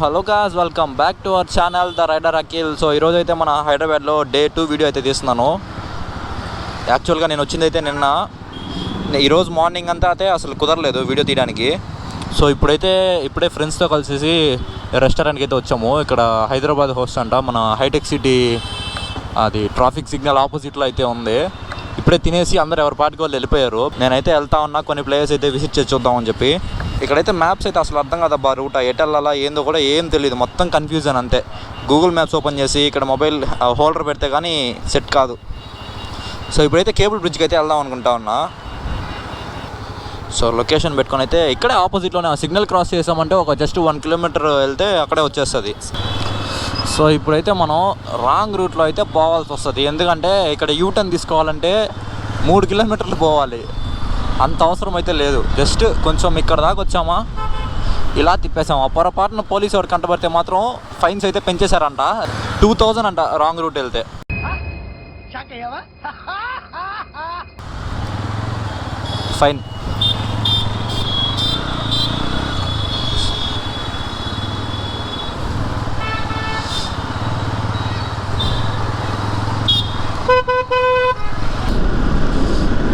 Hello guys, welcome back to our channel the rider Akhil. So ఈరోజు అయితే మన హైదరాబాద్లో డే 2 వీడియో అయితే తీస్తున్నాను. యాక్చువల్గా నేను వచ్చింది అయితే నిన్న, ఈరోజు మార్నింగ్ అంతా అయితే అసలు కుదరలేదు వీడియో తీయడానికి. సో ఇప్పుడే ఫ్రెండ్స్తో కలిసి రెస్టారెంట్కి అయితే వచ్చాము. ఇక్కడ హైదరాబాద్ హోస్ట్ అంట, మన హైటెక్ సిటీ అది ట్రాఫిక్ సిగ్నల్ ఆపోజిట్లో అయితే ఉంది. ఇప్పుడే తినేసి అందరూ ఎవరి పాటికి వాళ్ళు వెళ్ళిపోయారు. నేనైతే వెళ్తా ఉన్నా, కొన్ని ప్లేసెస్ అయితే విజిట్ చేసి చూద్దామని చెప్పి. ఇక్కడైతే మ్యాప్స్ అయితే అసలు అర్థం కాదబ్బా, రూట్ ఎటు వెళ్ళాలా ఏందో కూడా ఏం తెలియదు, మొత్తం కన్ఫ్యూజన్ అంతే. గూగుల్ మ్యాప్స్ ఓపెన్ చేసి ఇక్కడ మొబైల్ హోల్డర్ పెడితే కానీ సెట్ కాదు. సో ఇప్పుడైతే కేబుల్ బ్రిడ్జ్కి అయితే వెళ్దాం అనుకుంటా ఉన్నా. సో లొకేషన్ పెట్టుకొని అయితే ఇక్కడే ఆపోజిట్లోనే సిగ్నల్ క్రాస్ చేసామంటే ఒక జస్ట్ 1 కిలోమీటర్ వెళ్తే అక్కడే వచ్చేస్తుంది. సో ఇప్పుడైతే మనం రాంగ్ రూట్లో అయితే పోవాల్సి వస్తుంది. ఎందుకంటే ఇక్కడ యూటర్న్ తీసుకోవాలంటే 3 కిలోమీటర్లు పోవాలి. అంత అవసరం అయితే లేదు, జస్ట్ కొంచెం ఇక్కడ దాకా వచ్చామా ఇలా తిప్పేసాము. పొరపాటున పోలీసు ఎవరు కంటపడితే మాత్రం ఫైన్స్ అయితే పెంచేశారంట, 2000 అంట రాంగ్ రూట్ వెళ్తే. ఫైన్.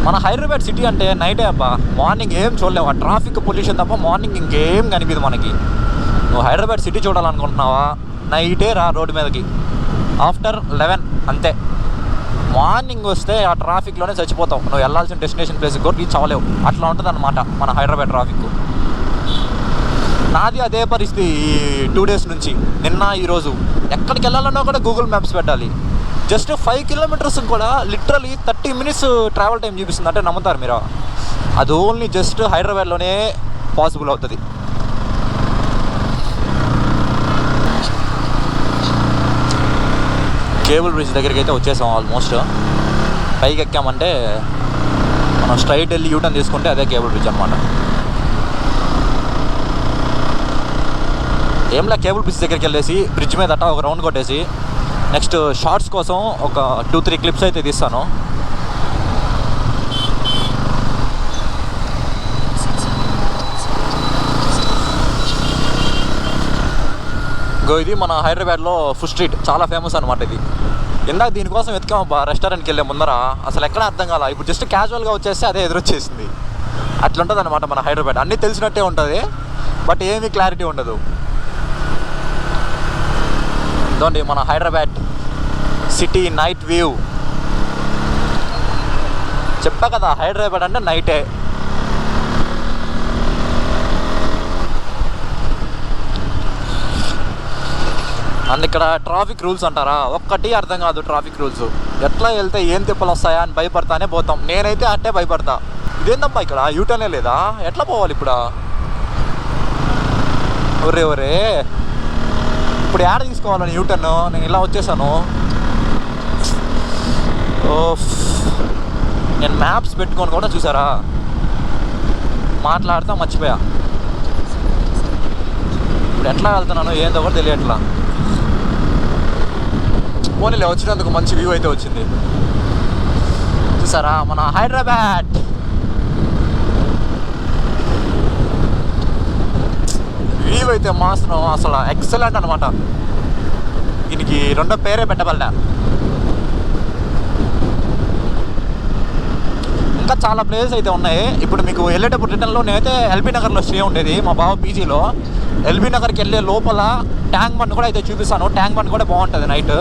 మన హైదరాబాద్ సిటీ అంటే నైటే అబ్బా, మార్నింగ్ ఏం చూడలేవు. ఆ ట్రాఫిక్ పొల్యూషన్ తప్ప మార్నింగ్ ఇంకేం కనిపిదు మనకి. నువ్వు హైదరాబాద్ సిటీ చూడాలనుకుంటున్నావా, నైటే రా రోడ్డు మీదకి, ఆఫ్టర్ 11 అంతే. మార్నింగ్ వస్తే ఆ ట్రాఫిక్లోనే చచ్చిపోతావు, నువ్వు వెళ్ళాల్సిన డెస్టినేషన్ ప్లేస్కి కూడా రీచ్ అవ్వలేవు. అట్లా ఉంటుంది అన్నమాట మన హైదరాబాద్ ట్రాఫిక్. నాది అదే పరిస్థితి ఈ 2 డేస్ నుంచి. నిన్న ఈరోజు ఎక్కడికి వెళ్ళాలన్నా కూడా గూగుల్ మ్యాప్స్ పెట్టాలి. జస్ట్ 5 కిలోమీటర్స్ కూడా లిటరలీ 30 మినిట్స్ ట్రావెల్ టైం చూపిస్తుంది. అంటే నమ్ముతారు మీరు? అది ఓన్లీ జస్ట్ హైదరాబాద్లోనే పాసిబుల్ అవుతుంది. కేబుల్ బ్రిడ్జ్ దగ్గరికి అయితే వచ్చేసాం ఆల్మోస్ట్. పైకి ఎక్కామంటే మనం స్ట్రైట్ వెళ్ళి యూటర్న్ తీసుకుంటే అదే కేబుల్ బ్రిడ్జ్ అనమాట. ఏంలా కేబుల్ బ్రిడ్జ్ దగ్గరికి వెళ్ళేసి బ్రిడ్జ్ మీద అట్ట ఒక రౌండ్ కొట్టేసి నెక్స్ట్ షార్ట్స్ కోసం ఒక 2-3 క్లిప్స్ అయితే తీస్తాను. ఇది మన హైదరాబాద్లో ఫుడ్ స్ట్రీట్, చాలా ఫేమస్ అనమాట ఇది. ఇందాక దీనికోసం వెతికామబ్బా రెస్టారెంట్కి వెళ్ళే ముందర, అసలు ఎక్కడ అర్థం కాల. ఇప్పుడు జస్ట్ క్యాజువల్గా వచ్చేస్తే అదే ఎదురొచ్చేసింది. అట్లుంటుంది అనమాట మన హైదరాబాద్. అన్నీ తెలిసినట్టే ఉంటుంది, బట్ ఏమీ క్లారిటీ ఉండదు. ఇదండి మన హైదరాబాద్ సిటీ నైట్ వ్యూ. చెప్పా కదా, హైదరాబాద్ అంటే నైటే. అండ్ ఇక్కడ ట్రాఫిక్ రూల్స్ అంటారా, ఒక్కటి అర్థం కాదు ట్రాఫిక్ రూల్స్. ఎట్లా వెళ్తే ఏం తిప్పలు వస్తాయా అని భయపడతానే పోతాం. నేనైతే అట్టే భయపడతా. ఇదేందమ్మా ఇక్కడ యూటర్నే లేదా, ఎట్లా పోవాలి ఇప్పుడు? ఒరే ఇప్పుడు యాడ్ తీసుకోవాలని యూటర్న్, నేను ఇలా వచ్చేసాను. నేను మ్యాప్స్ పెట్టుకొని కూడా చూసారా మాట్లాడుతూ మర్చిపోయా. ఇప్పుడు ఎట్లా వెళ్తున్నాను ఏందో కూడా తెలియట్లా. పోనీలే, వచ్చినందుకు మంచి వ్యూ అయితే వచ్చింది. చూసారా మన హైదరాబాద్. వ్యూ అయితే మాత్రం అసలు ఎక్సలెంట్ అనమాట. దీనికి రెండో పేరే పెట్టబడ్డా. ఇంకా చాలా ప్లేసెస్ అయితే ఉన్నాయి. ఇప్పుడు మీకు వెళ్ళేటప్పుడు రిటర్న్లో నేనైతే ఎల్బీ నగర్లో స్టే ఉండేది మా బావ పీజీలో. ఎల్బీ నగర్కి వెళ్ళే లోపల ట్యాంక్ బండ్ కూడా అయితే చూపిస్తాను. ట్యాంక్ బండ్ కూడా బాగుంటుంది నైట్.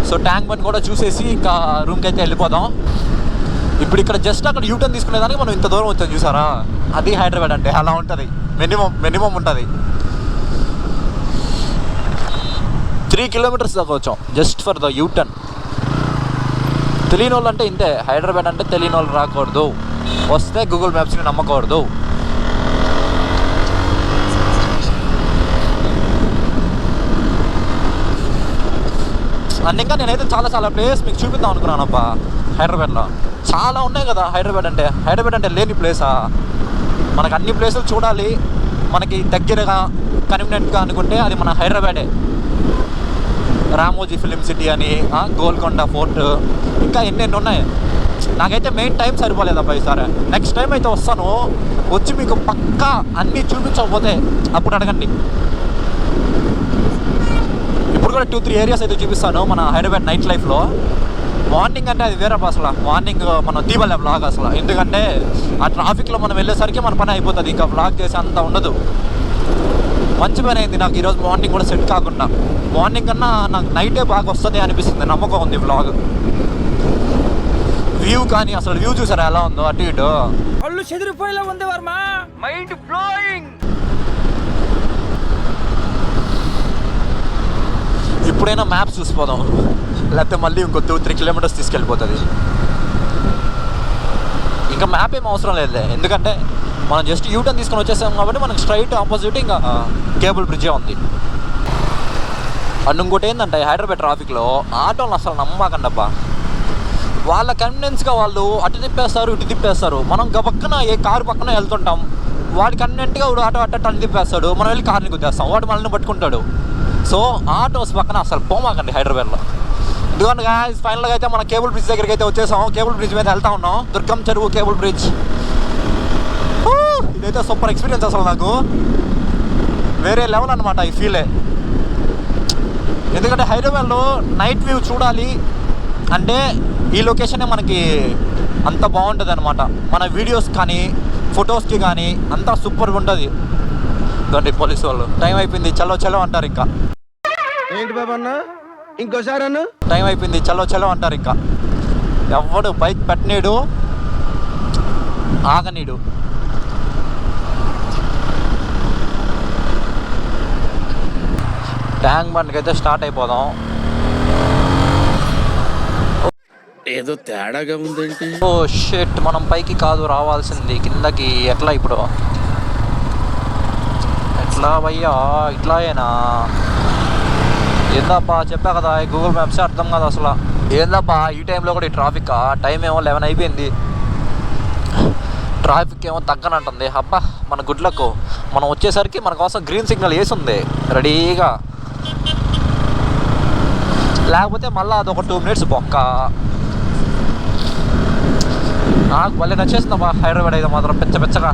సో ట్యాంక్ బండ్ కూడా చూసేసి ఇంకా రూమ్కి అయితే వెళ్ళిపోదాం. ఇప్పుడు ఇక్కడ జస్ట్ అక్కడ యూటర్న్ తీసుకునేదానికి మనం ఇంత దూరం వచ్చాం చూసారా, అది హైదరాబాద్ అంటే అలా ఉంటుంది. మినిమం ఉంటుంది 3 కిలోమీటర్స్ దాకా వచ్చాం జస్ట్ ఫర్ ద యూటర్న్. తెలియని వాళ్ళు అంటే ఇంతే, హైదరాబాద్ అంటే తెలియని వాళ్ళు రాకూడదు, వస్తే గూగుల్ మ్యాప్స్ని నమ్మకూడదు. అండ్ ఇంకా నేనైతే చాలా ప్లేస్ మీకు చూపిద్దాం అనుకున్నాను అబ్బా. హైదరాబాద్లో చాలా ఉన్నాయి కదా. హైదరాబాద్ అంటే లేని ప్లేసా? మనకు అన్ని ప్లేసులు చూడాలి, మనకి దగ్గరగా కన్వీనియంట్గా అనుకుంటే అది మన హైదరాబాదే. రామోజీ ఫిలిం సిటీ అని, గోల్కొండ ఫోర్ట్, ఇంకా ఎన్నెన్ని ఉన్నాయి. నాకైతే మెయిన్ టైం సరిపోలేదబ్బా ఈసారి. నెక్స్ట్ టైం అయితే వస్తాను, వచ్చి మీకు పక్కా అన్నీ చూపించకపోతే అప్పుడు అడగండి. ఇప్పుడు కూడా 2-3 ఏరియాస్ అయితే చూపిస్తాను మన హైదరాబాద్ నైట్ లైఫ్లో. మార్నింగ్ అంటే అది వేరే అసలు, మార్నింగ్ మనం తీవలే వ్లాగ్ అసలు. ఎందుకంటే ఆ ట్రాఫిక్లో మనం వెళ్ళేసరికి మన పని అయిపోతుంది, ఇంకా వ్లాగ్ చేసే అంత ఉండదు. మంచి పని అయింది నాకు ఈరోజు మార్నింగ్ కూడా సెట్ కాకుండా. మార్నింగ్ కన్నా నాకు నైటే బాగా వస్తుంది అనిపిస్తుంది, నమ్మకం ఉంది వ్లాగ్. వ్యూ కానీ అసలు వ్యూ చూసారా ఎలా ఉందో, అటు ఇటు కళ్ళు చెదిరిపోయేలా ఉంది వర్మ, మైండ్ బ్లోయింగ్. ఇప్పుడైనా మ్యాప్స్ చూసిపోదాం, లేకపోతే మళ్ళీ ఇంకో 2-3 కిలోమీటర్స్ తీసుకెళ్ళిపోతుంది. ఇంకా మ్యాప్ ఏం అవసరం లేదులే, ఎందుకంటే మనం జస్ట్ యూటర్న్ తీసుకొని వచ్చేసాం కాబట్టి మనకి స్ట్రైట్ ఆపోజిట్ ఇంకా కేబుల్ బ్రిడ్జే ఉంది. అండ్ ఇంకోటి ఏంటంటే హైదరాబాద్ ట్రాఫిక్లో ఆటోలను అసలు నమ్మకండి అబ్బా. వాళ్ళ కన్వీనియన్స్గా వాళ్ళు అటు తిప్పేస్తారు, ఇటు తిప్పేస్తారు. మనం పక్కన ఏ కారు పక్కన వెళ్తుంటాం, వాడి కన్వీనియంట్గా వాడు ఆటో అటు తిప్పేస్తాడు, మనం వెళ్ళి కార్ని గుద్దేస్తాం, వాడు మనల్ని పట్టుకుంటాడు. సో ఆటోస్ పక్కన అసలు పోమాకండి హైదరాబాద్లో. ఎందుకంటే ఫైనల్గా అయితే మన కేబుల్ బ్రిడ్జ్ దగ్గరికి అయితే వచ్చేసాం. కేబుల్ బ్రిడ్జ్ మీద వెళ్తా ఉన్నాం, దుర్గం చెరువు కేబుల్ బ్రిడ్జ్. ఇదైతే సూపర్ ఎక్స్పీరియన్స్ అసలు, నాకు వేరే లెవెల్ అనమాట ఈ ఫీలే. ఎందుకంటే హైదరాబాద్లో నైట్ వ్యూ చూడాలి అంటే ఈ లొకేషనే మనకి అంత బాగుంటుంది అనమాట. మన వీడియోస్ కానీ ఫొటోస్కి కానీ అంతా సూపర్గా ఉంటుంది. ఇదండి పోలీసు వాళ్ళు. టైం అయిపోయింది, చలో చలో అంటారు. ఇంకా ఏంటి బాబా అన్న, ఇంకోసారి అన్న టైం అయిపోయింది, చలో చలో అంటారు. ఇంకా ఎవడు బైక్ పెట్టనీడు, ఆగనీడు. ట్యాంక్ బండ్కి అయితే స్టార్ట్ అయిపోదాం. ఏదో తేడాగా ఉందేంటి? ఓ షిట్, మనం పైకి కాదు రావాల్సింది, కిందకి. ఎట్లా ఇప్పుడు, ఎట్లా భయ్యా? ఇట్లాయేనా? ఏందబ్బా, చెప్పా కదా గూగుల్ మ్యాప్స్ అర్థం కాదు అసలు. ఏందబ్బా ఈ టైంలో కూడా ఈ ట్రాఫిక్? టైం ఏమో 11 అయిపోయింది, ట్రాఫిక్ ఏమో తగ్గనంటుంది. అబ్బా మన గుడ్లకు మనం వచ్చేసరికి మన కోసం గ్రీన్ సిగ్నల్ వేసి ఉంది రెడీగా. లేకపోతే మళ్ళీ అదొక 2 మినిట్స్ బొక్క. నాకు మళ్ళీ నచ్చేస్తుందబ్బా హైదరాబాద్ అయితే మాత్రం పెచ్చగా.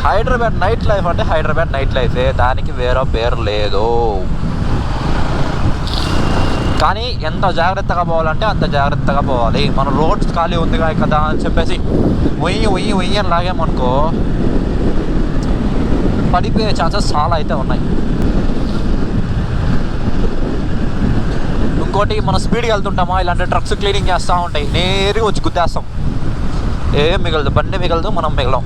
హైదరాబాద్ నైట్ లైఫ్ అంటే హైదరాబాద్ నైట్ లైఫే, దానికి వేరే పేరు లేదు. కానీ ఎంత జాగ్రత్తగా పోవాలంటే అంత జాగ్రత్తగా పోవాలి. మన రోడ్స్ ఖాళీ ఉంది కదా అని చెప్పేసి ఉయ్యి అని లాగామనుకో పడిపోయే ఛాన్సెస్ చాలా అయితే ఉన్నాయి. ఇంకోటి, మనం స్పీడ్గా వెళ్తుంటామా, ఇలాంటి ట్రక్స్ క్లీనింగ్ చేస్తూ ఉంటాయి, నేరుగా వచ్చి గుద్దేస్తాం. ఏం మిగలదు, బండి మిగలదు, మనం మిగలం.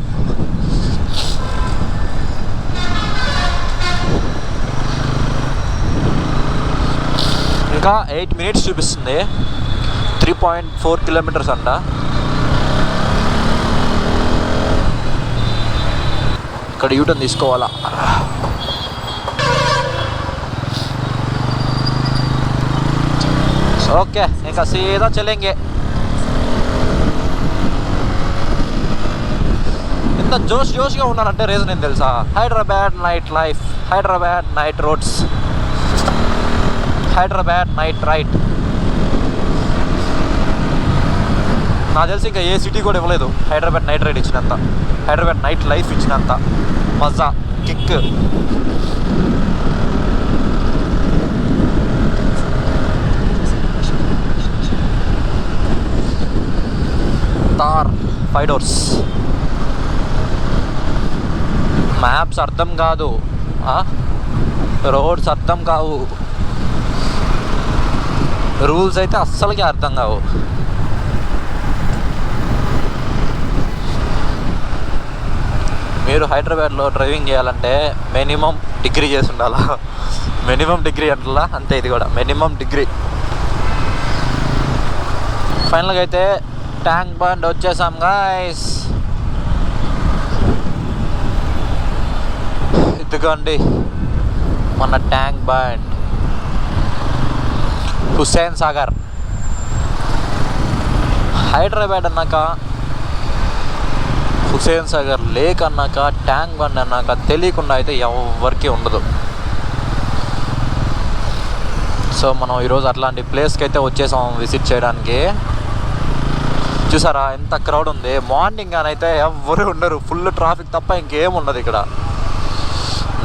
ఇంకా 8 మినిట్స్ చూపిస్తుంది, 3.4 కిలోమీటర్స్ అంట. ఇక్కడ యూటర్న్ తీసుకోవాలా. ఓకే, ఇంకా సీదా చలేంగే. ఇంత జోష్గా ఉన్నానంటే రీజన్ ఏం తెలుసా? Hyderabad night life, Hyderabad night roads, Hyderabad night ride. నాకు తెలిసి ఇంకా ఏ సిటీ కూడా ఇవ్వలేదు హైదరాబాద్ నైట్ రైడ్ ఇచ్చినంత, హైదరాబాద్ నైట్ లైఫ్ ఇచ్చినంత మజా, కిక్. తార్ 5 doors. మ్యాప్స్ అర్థం కాదు, రోడ్స్ అర్థం కావు, రూల్స్ అయితే అస్సలకి అర్థం కావు. మీరు హైదరాబాద్లో డ్రైవింగ్ చేయాలంటే మినిమం డిగ్రీ చేసి ఉండాలా. మినిమం డిగ్రీ అంటలా, అంతే ఇది కూడా మినిమం డిగ్రీ. ఫైనల్గా అయితే ట్యాంక్ బండ్ వచ్చేసాం గాయ్స్. ఇదిగోండి మన ట్యాంక్ బండ్, హుస్సేన్ సాగర్. హైదరాబాద్ అన్నాక, హుస్సేన్ సాగర్ లేక్ అన్నాక, ట్యాంక్ బండ్ అన్నాక తెలియకుండా అయితే ఎవరికి ఉండదు. సో మనం ఈరోజు అట్లాంటి ప్లేస్కి అయితే వచ్చేసాం విజిట్ చేయడానికి. చూసారా ఎంత క్రౌడ్ ఉంది. మార్నింగ్ అయితే ఎవరు ఉండరు, ఫుల్ ట్రాఫిక్ తప్ప ఇంకేం ఉండదు ఇక్కడ.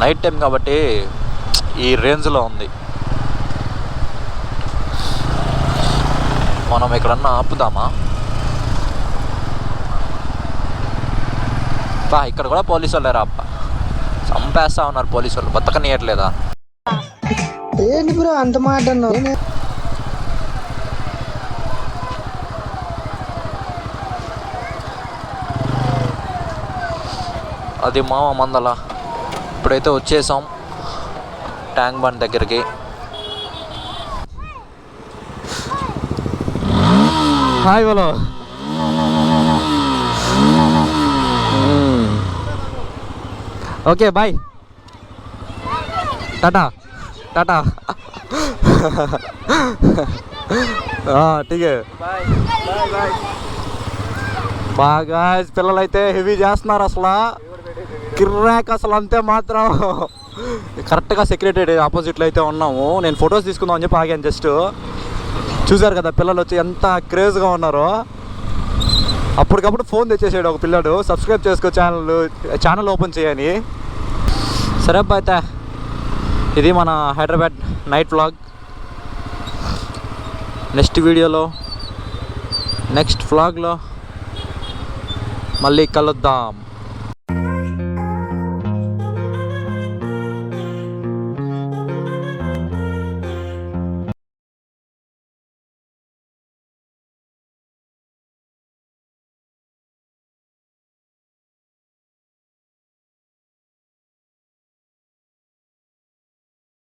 నైట్ టైం కాబట్టి ఈ రేంజ్లో ఉంది. మనం ఎక్కడన్నా ఆపుదామా? ఇక్కడ కూడా పోలీసు వాళ్ళు లేరా అప్ప, చంపేస్తా ఉన్నారు పోలీసు వాళ్ళు, బతకనియట్లేదా? ఏంటి బ్రో అంత మాట అన్నావు? అది మామ మందల. ఇప్పుడైతే వచ్చేసాం ట్యాంక్ బండ్ దగ్గరికి. హాయ్ బలో. ఓకే బాయ్, టాటా టాటా. ఠీకే బాగా. పిల్లలు అయితే హెవీ చేస్తున్నారు అసలు, కిర్రాక్ అసలు. అంతే మాత్రం కరెక్ట్గా సెక్రటరీ ఆపోజిట్లో అయితే ఉన్నాము. నేను ఫొటోస్ తీసుకుందాం అని చెప్పి ఆగాను జస్ట్. చూసారు కదా పిల్లలు వచ్చి ఎంత క్రేజ్గా ఉన్నారో. అప్పటికప్పుడు ఫోన్ తెచ్చేసాడు ఒక పిల్లడు, సబ్స్క్రైబ్ చేసుకో ఛానల్ ఓపెన్ చేయని. సరే అబ్బా, అయితే ఇది మన హైదరాబాద్ నైట్ వ్లాగ్. నెక్స్ట్ వీడియోలో నెక్స్ట్ వ్లాగ్లో మళ్ళీ కలుద్దాం.